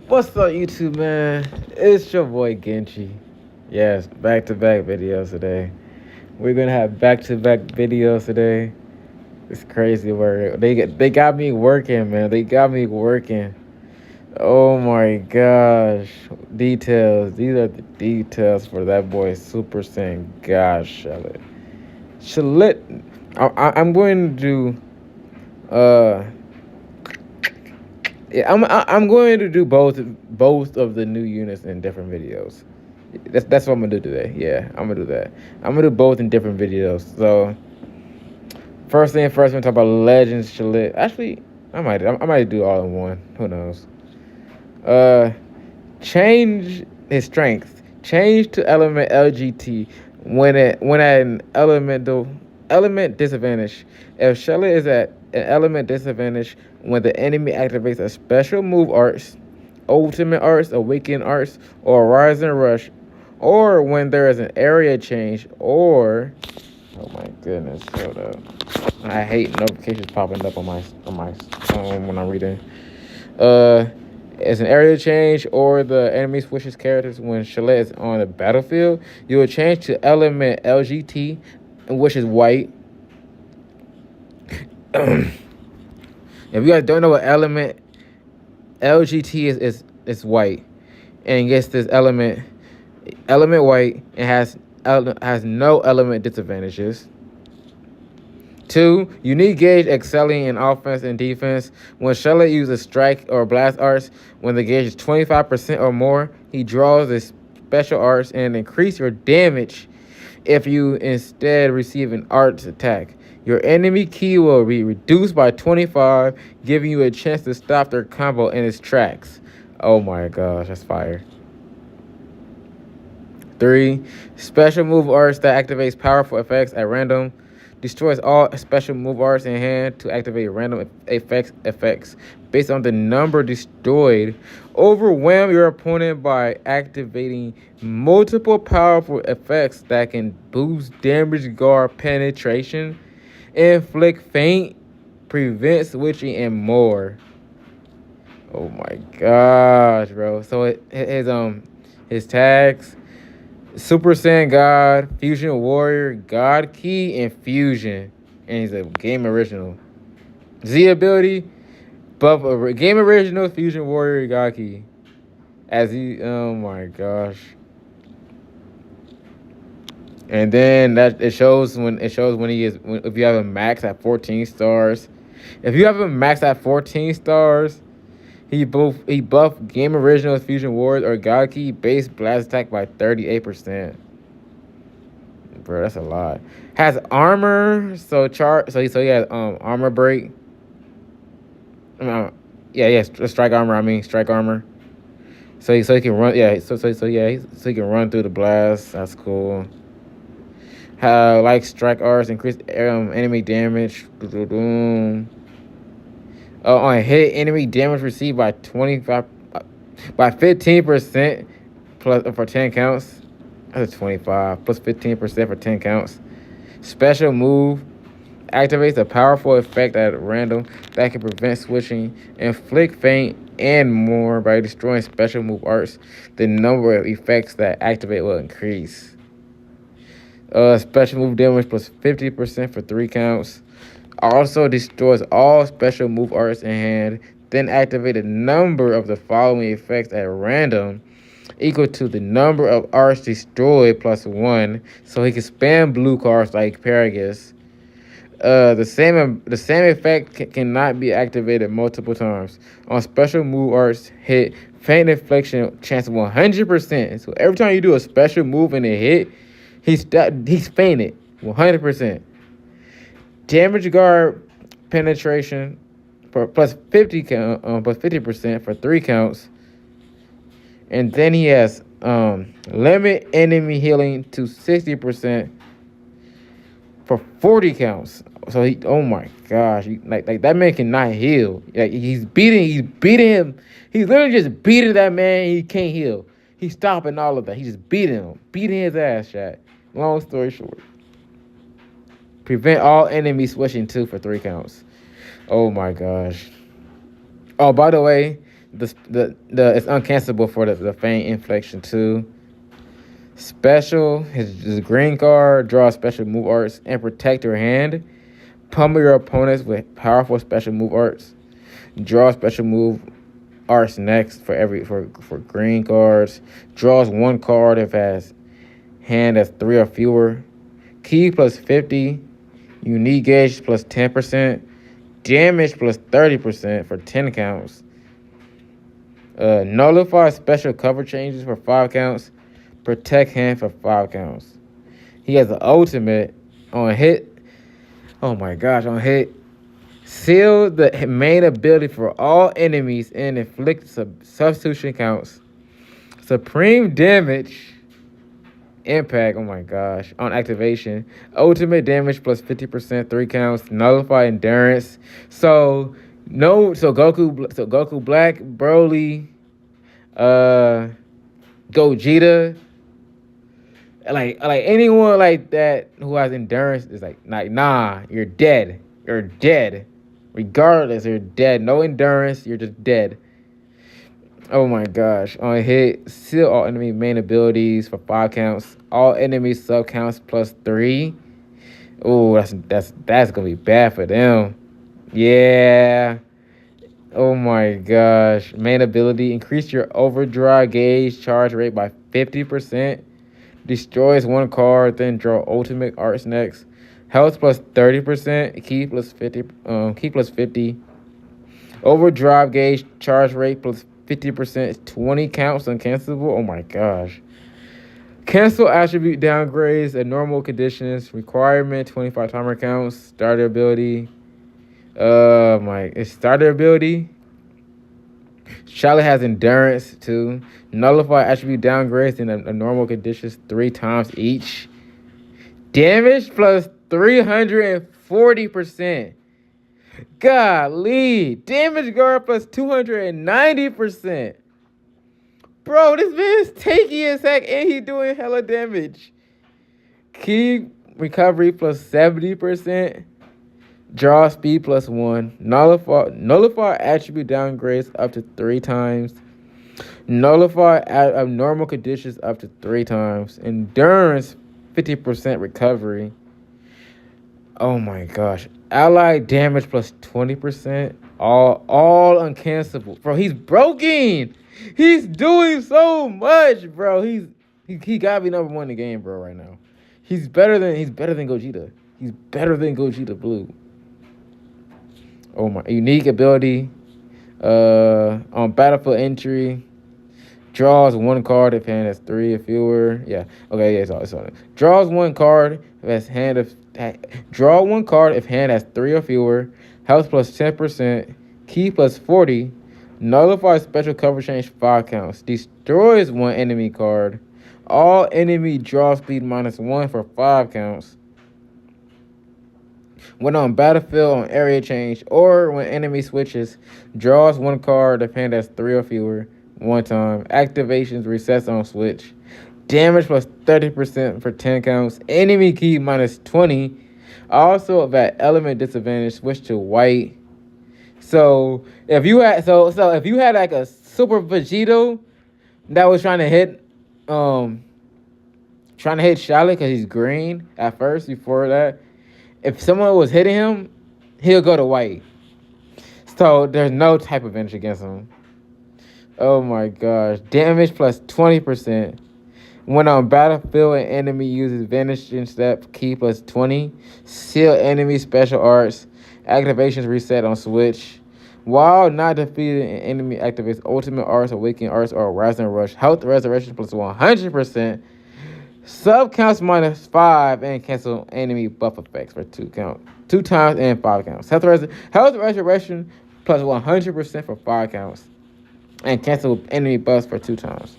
What's up, YouTube, man? It's your boy Genchi. Yes, back-to-back videos today. We're gonna have back-to-back videos today. It's crazy work. They got me working, man. They got me working. Oh my gosh, details. These are the details for that boy Super Saiyan God Shallet. Shallet. I'm going to do. Yeah, I'm going to do both of the new units in different videos. That's what I'm gonna do today. Yeah, I'm gonna do that. I'm gonna do both in different videos. So first thing first, I'm gonna talk about Legends Shalit. Actually, I might do all in one. Who knows? Uh, change his strength. Change to element LGT when at an element disadvantage. If Shelly is at an element disadvantage when the enemy activates a special move arts, ultimate arts, awaken arts, or rise and rush, or when there is an area change, or oh my goodness, hold up. I hate notifications popping up on my phone when I'm reading. Uh, as an area change or the enemy switches characters when Chalet is on the battlefield, you will change to element LGT, which is white. If you guys don't know what element LGT is white, and gets this element white, and has no element disadvantages. 2. Unique gauge excelling in offense and defense. When Charlotte uses strike or blast arts, when the gauge is 25% or more, he draws the special arts and increase your damage if you instead receive an arts attack. Your enemy ki will be reduced by 25, giving you a chance to stop their combo in its tracks. Oh my gosh, that's fire. 3. Special move arts that activates powerful effects at random. Destroys all special move arts in hand to activate random effects based on the number destroyed. Overwhelm your opponent by activating multiple powerful effects that can boost damage, guard penetration, inflict feint, prevent switching, and more. Oh my gosh, bro. So his tags: Super Saiyan God, Fusion Warrior, God Key, and Fusion. And he's a game original. Z ability, buff a game original, Fusion Warrior, God Key. Oh my gosh. And then it shows when if you have a max at 14 stars. If you have a max at 14 stars, he buff game original, Fusion Warrior, or God Key base blast attack by 38%. Bro, that's a lot. Has armor, so he has armor break. Strike armor. Strike armor. So he can run. So he can run through the blast. That's cool. How like strike arts increase enemy damage. On hit, enemy damage received by 15% plus for 10 counts. That's a 25 plus 15% for 10 counts. Special move activates a powerful effect at random that can prevent switching, inflict feint, and more by destroying special move arts. The number of effects that activate will increase. Special move damage plus 50% for 3 counts. Also destroys all special move arts in hand. Then activate a number of the following effects at random equal to the number of arts destroyed plus 1, so he can spam blue cards like Paragus. The same effect cannot be activated multiple times. On special move arts hit, feint infliction chance 100%. So every time you do a special move and a hit, he's feinted 100%. Damage guard penetration for plus 50% for 3 counts. And then he has limit enemy healing to 60% for 40 counts. So oh my gosh, like that man cannot heal. Like he's beating him. He's literally just beating that man. He can't heal. He's stopping all of that. He's just beating his ass, chat. Long story short, prevent all enemies switching 2 for 3 counts. Oh my gosh. Oh, by the way, It's uncancelable for the faint inflection too. Special, his green card, draw special move arts and protect your hand. Pummel your opponents with powerful special move arts. Draw special move arts next for green cards. Draws one card if it has hand that's 3 or fewer. Key plus 50. Unique gauge plus 10%. Damage plus 30% for 10 counts. Nullify special cover changes for 5 counts. Protect hand for 5 counts. He has the ultimate on hit. Oh my gosh, on hit. Seal the main ability for all enemies and inflict substitution counts. Supreme damage. Impact, oh my gosh. On activation. Ultimate damage plus 50%, 3 counts. Nullify endurance. So Goku Black, Broly, Gogeta, like anyone like that who has endurance is like nah, you're dead. You're dead. Regardless, you're dead. No endurance, you're just dead. Oh my gosh. On hit, seal all enemy main abilities for 5 counts. All enemy sub counts plus 3. Oh, that's gonna be bad for them. Yeah. Oh my gosh. Main ability, increase your overdrive gauge charge rate by 50%. Destroys one card, then draw ultimate arts next. Health plus 30%. Key plus 50. Key plus 50. Overdrive gauge charge rate plus 50%. 20 counts uncancelable. Oh my gosh. Cancel attribute downgrades at normal conditions. Requirement 25 timer counts. Starter ability. It's starter ability. SHALLET has endurance too. Nullify attribute downgrades in a normal conditions 3 times each. Damage plus 340%. Golly. Damage guard plus 290%. Bro, this man's taking his heck and he doing hella damage. Key recovery plus 70%. Draw speed plus 1. Nullify attribute downgrades up to 3 times. Nullify abnormal conditions up to 3 times. Endurance 50% recovery. Oh my gosh. Allied damage plus 20%. All uncancelable. Bro, he's broken. He's doing so much, bro. He gotta be number 1 in the game, bro, right now. He's better than Gogeta. He's better than Gogeta Blue. Oh my, unique ability. On battlefield entry, draws 1 card if hand has 3 or fewer. Yeah. Okay, yeah, it's on it. Draws 1 card if draw 1 card if hand has 3 or fewer. Health plus 10%. Key plus 40. Nullify special cover change 5 counts. Destroys 1 enemy card. All enemy draw speed minus 1 for 5 counts. When on battlefield on area change or when enemy switches, draws 1 card if hand has 3 or fewer 1 time. Activations resets on switch. Damage plus 30% for 10 counts. Enemy key minus 20. Also that element disadvantage, switch to white. So if you had if you had like a Super Vegito that was trying to hit SHALLET because he's green at first before that, if someone was hitting him, he'll go to white. So there's no type of advantage against him. Oh my gosh. Damage plus 20%. When on battlefield, an enemy uses vanishing step, key plus 20. Seal enemy special arts. Activations reset on switch. While not defeated, an enemy activates ultimate arts, awakening arts, or rising rush. Health resurrection plus 100%. Sub counts minus 5 and cancel enemy buff effects for 2 times and 5 counts. Health resurrection plus 100% for 5 counts. And cancel enemy buffs for 2 times.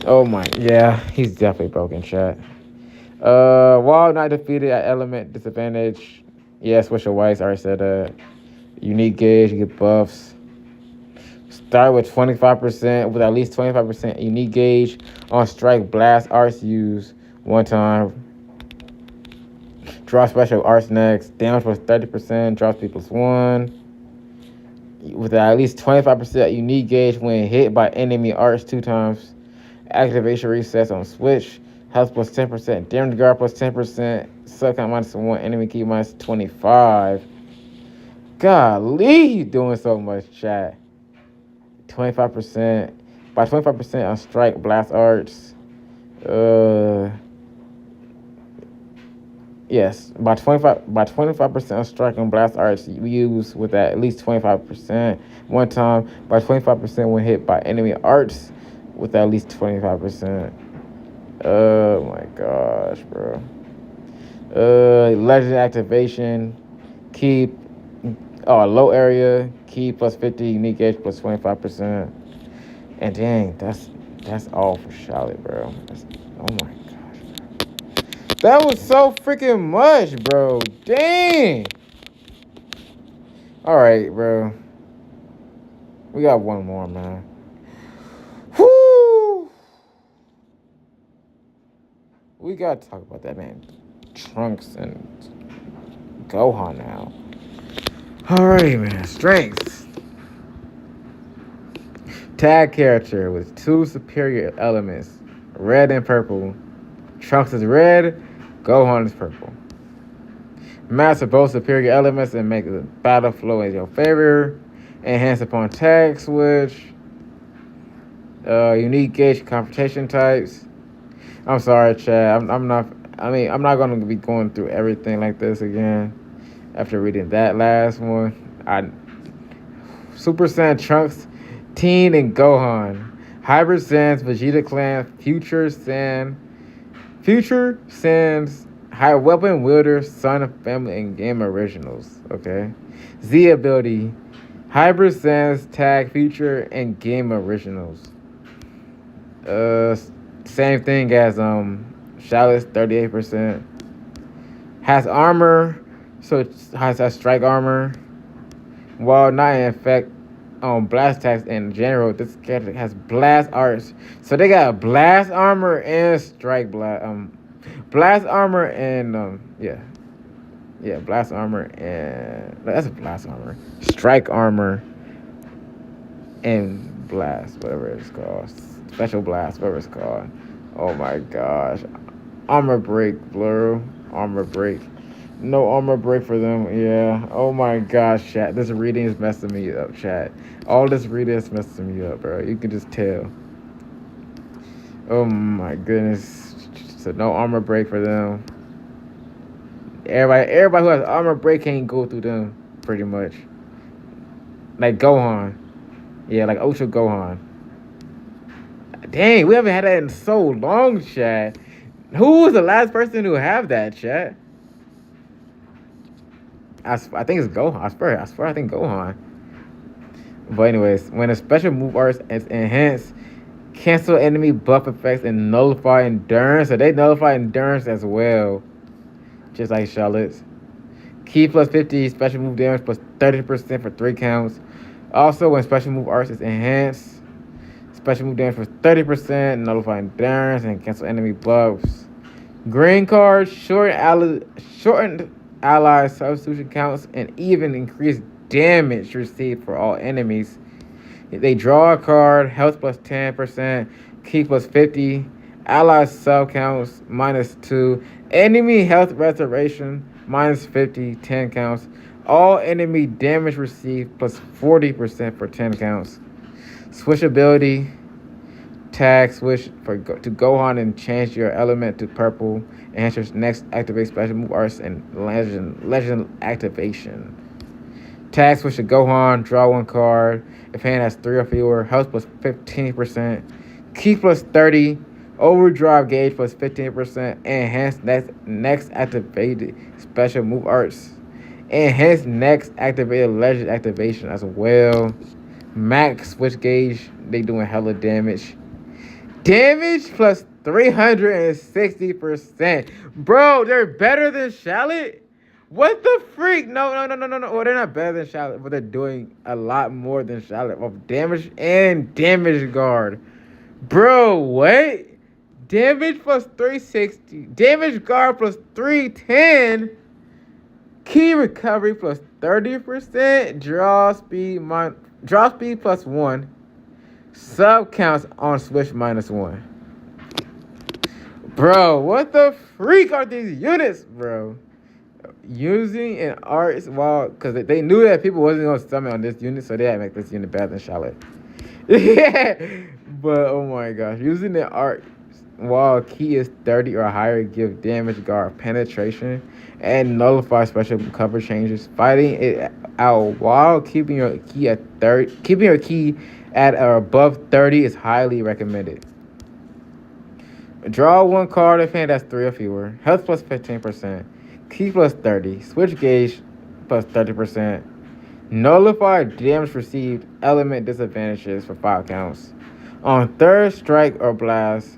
Oh my, yeah, he's definitely broken, chat. While not defeated at element disadvantage, yeah, switch your whites, I already said that. Unique gauge, you get buffs. Start with 25%, with at least 25% unique gauge. On strike, blast arts use 1 time. Draw special arts next. Damage plus 30%, draw speed plus 1. with at least 25% unique gauge when hit by enemy arts 2 times. Activation resets on switch. Health plus 10%. Damage guard plus 10%. Subcount minus 1. Enemy key minus 25. Golly, you doing so much, chat. 25%. By 25% on strike blast arts. Yes, by 25% on strike and blast arts we use with at least 25% one time. By 25% when hit by enemy arts with at least 25%. Oh my gosh, bro. Legend activation. Keep low area. Key plus 50. Unique edge plus 25%. And dang, that's all for Charlotte, bro. Oh my gosh. That was so freaking much, bro. Dang. All right, bro. We got one more, man. Whoo. We got to talk about that, man. Trunks and Gohan now. All right, man. Strengths. Tag character with 2 superior elements, red and purple. Trunks is red, Gohan is purple. Master both superior elements and make the battle flow in your favor. Enhance upon tag switch. Unique gauge confrontation types. I'm sorry, Chad. I'm not going to be going through everything like this again after reading that last one. Super Saiyan Trunks, Teen, and Gohan. Hybrid Saiyans, Vegeta Clan, Future Saiyans, High Weapon Wielder, Son of Family, and Game Originals. Okay. Z ability, Hybrid Saiyans, Tag, Future, and Game Originals. Same thing as Shallet's 38%. Has armor, so it has a strike armor. While not in effect on blast attacks in general, this character has blast arts. So they got blast armor and strike blast armor and blast armor and that's a blast armor. Strike armor and blast, whatever it's called. Special blast, whatever it's called. Oh my gosh. Armor break, Blur. Armor break. No armor break for them. Yeah. Oh my gosh, chat. This reading is messing me up, chat. All this reading is messing me up, bro. You can just tell. Oh my goodness. So no armor break for them. Everybody who has armor break can't go through them, pretty much. Like Gohan. Yeah, like Ultra Gohan. Dang, we haven't had that in so long, chat. Who was the last person to have that, chat? I think it's Gohan. I swear, I think Gohan. But anyways, when a special move art is enhanced, cancel enemy buff effects and nullify endurance. So they nullify endurance as well, just like Charlotte's. Key plus 50, special move damage plus 30% for 3 counts. Also, when special move arts is enhanced, special move damage for 30%, nullify endurance, and cancel enemy buffs. Green card, shortened ally substitution counts, and even increased damage received for all enemies. They draw a card, health plus 10%, key plus 50, ally sub counts minus 2, enemy health restoration minus 50, 10 counts, all enemy damage received plus 40% for 10 counts. Switch ability, tag switch to Gohan and change your element to purple. Enhance your next activate special move arts and legend activation. Tag switch to Gohan, draw 1 card. If hand has 3 or fewer, health plus 15%, key plus 30, overdrive gauge plus 15%, enhance next activated special move arts. Enhance next activated legend activation as well. Max switch gauge, they doing hella damage. Damage plus 360%. Bro, they're better than Shallot? What the freak? No. Well, they're not better than Shallot, but they're doing a lot more than Shallot of damage and damage guard. Bro, what? Damage plus 360. Damage guard plus 310. Key recovery plus 30%. Draw speed plus 1. Sub counts on switch minus 1. Bro, what the freak are these units, bro? Using an arts while, because they knew that people wasn't going to summon on this unit, so they had to make this unit better than Charlotte. Yeah, but oh my gosh, using the art while key is 30 or higher, give damage guard penetration and nullify special cover changes. Fighting it out while keeping your key at 30, keeping your key at or above 30 is highly recommended. Draw 1 card if hand has 3 or fewer. Health plus 15%. Key plus 30. Switch gauge plus 30%. Nullify damage received element disadvantages for 5 counts. On third strike or blast,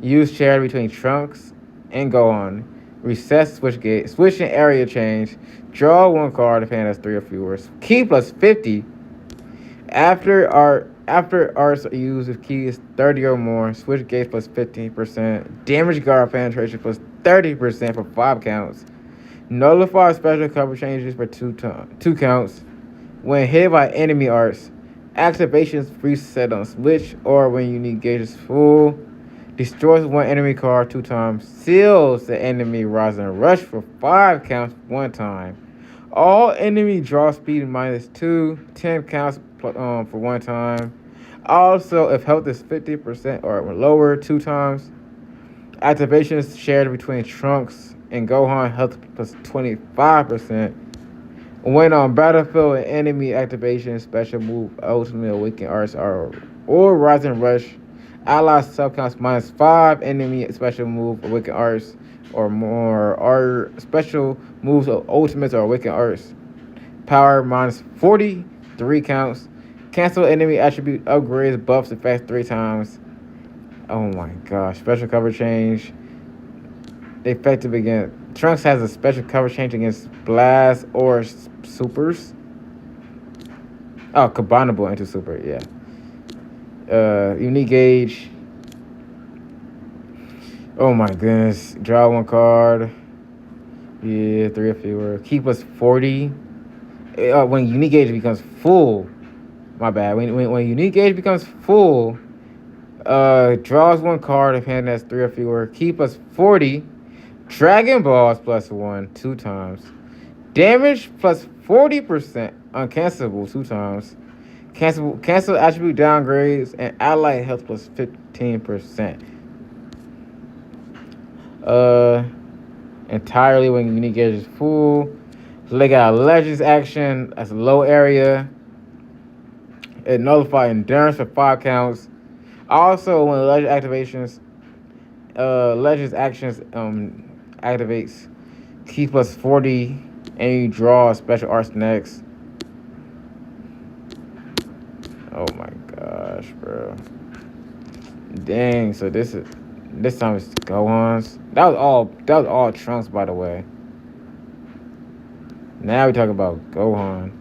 use shared between Trunks and Gohan. Reset switch gauge. Switch and area change. Draw 1 card if hand has 3 or fewer. Key plus 50. After arts are used if key is 30 or more, switch gauge plus 15%, damage guard penetration plus 30% for 5 counts. Nullify special cover changes for 2 counts. When hit by enemy arts, activations reset on switch or when unique gauge is full. Destroys 1 enemy card 2 times. Seals the enemy rise and rush for 5 counts 1 time. All enemy draw speed minus 2, 10 counts for 1 time. Also, if health is 50% or lower 2 times. Activations shared between Trunks and Gohan, health plus 25%. When on battlefield, an enemy activation, special move, ultimate awaken arts or rise and rush. Ally subcounts minus 5, enemy special move, awaken arts or more, or special moves of ultimates or awaken arts. Power minus 40, 3 counts. Cancel enemy attribute upgrades, buffs, effects 3 times. Oh my gosh. Special cover change. Effective again. Trunks has a special cover change against blast or supers. Oh, combinable into super, yeah. Unique gauge. Oh my goodness. Draw 1 card. Yeah, 3 or fewer. Key plus 40. When unique gauge becomes full. My bad. When unique gauge becomes full, draws 1 card if hand has 3 or fewer. Key plus 40. Dragon Balls plus 1 2 times. Damage plus 40%. Uncancelable 2 times. Cancel attribute downgrades and ally health plus 15%. Entirely when unique gauge is full. So they got a Legends action. That's a low area. It nullifies endurance for 5 counts. Also, when Legends actions activates, key plus 40, and you draw special arts next. Oh my gosh, bro! Dang. So this time it's Gohan's. That was all Trunks, by the way. Now we talk about Gohan.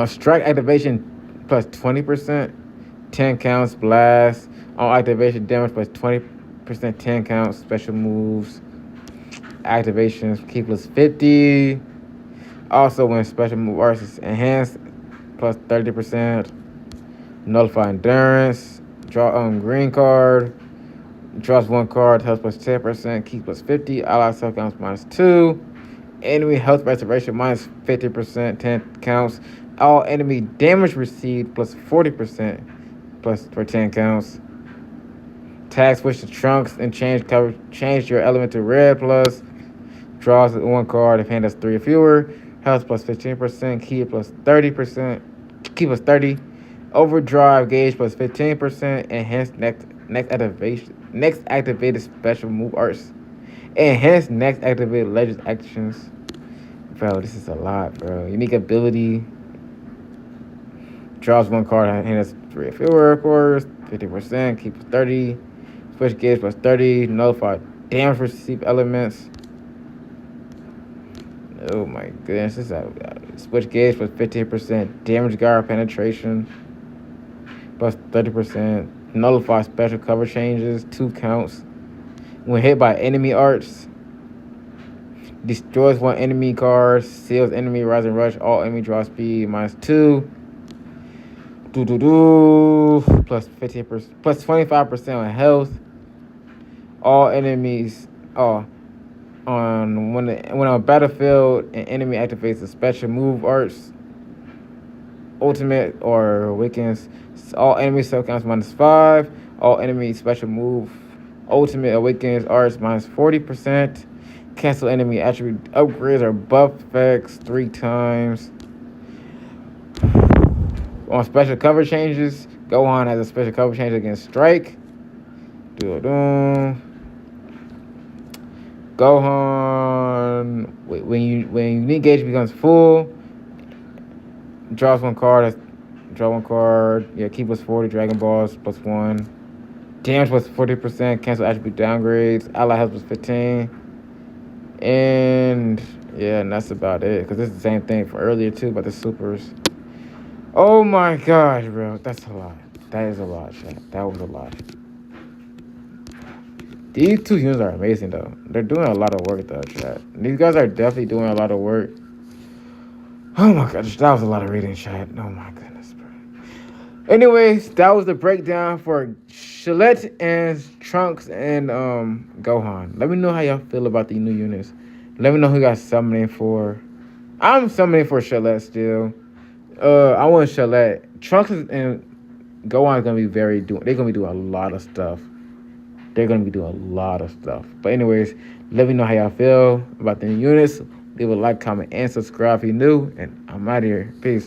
Strike activation plus 20%, 10 counts, blast. On activation damage plus 20%, 10 counts, special moves. Activations, key plus 50. Also, when special move arts is enhanced, plus 30%. Nullify endurance. Draw green card. Draws 1 card, health plus 10%, key plus 50. Ally self counts minus 2. Enemy health restoration minus 50%, 10 counts. All enemy damage received plus 40% plus for 10 counts. Tag switch to Trunks and change your element to red plus. Draws 1 card if hand has 3 or fewer. Health plus 15%, key plus 30%, key plus 30. Overdrive gauge plus 15%. Enhanced next activated special move arts. Enhanced next activated legends actions. Bro, this is a lot, bro. Unique ability. Draws 1 card and has 3 or fewer, of course. 50%, keep 30. Switch gauge plus 30. Nullify damage received elements. Oh my goodness, this is a switch gauge plus 15%. Damage guard penetration plus 30%. Nullify special cover changes, 2 counts. When hit by enemy arts, destroys 1 enemy card, seals enemy rise and rush, all enemy draw speed -2. Plus 15%, plus 25% on health. All enemies on when on a battlefield, an enemy activates a special move arts, ultimate or awakens. All enemy sub counts -5. All enemy special move, ultimate awakens arts -40%. Cancel enemy attribute upgrades or buff effects 3 times. On special cover changes, Gohan has a special cover change against Strike. Gohan, when unique gauge becomes full, draws 1 card. Draw 1 card. Yeah, key +40. Dragon Balls +1. Damage +40%. Cancel attribute downgrades. Ally health +15. And yeah, and that's about it. Because this is the same thing from earlier too, but the supers. Oh my gosh, bro. That's a lot. That is a lot, chat. That was a lot. These 2 units are amazing, though. They're doing a lot of work, though, chat. These guys are definitely doing a lot of work. Oh my gosh, that was a lot of reading, chat. Oh my goodness, bro. Anyways, that was the breakdown for SHALLET and Trunks and Gohan. Let me know how y'all feel about these new units. Let me know who you guys summoning for. I'm summoning for SHALLET still. I want SHALLET. Trunks and Gohan is gonna be they're gonna be doing a lot of stuff. They're gonna be doing a lot of stuff. But anyways, let me know how y'all feel about the new units. Leave a like, comment, and subscribe if you're new. And I'm out of here. Peace.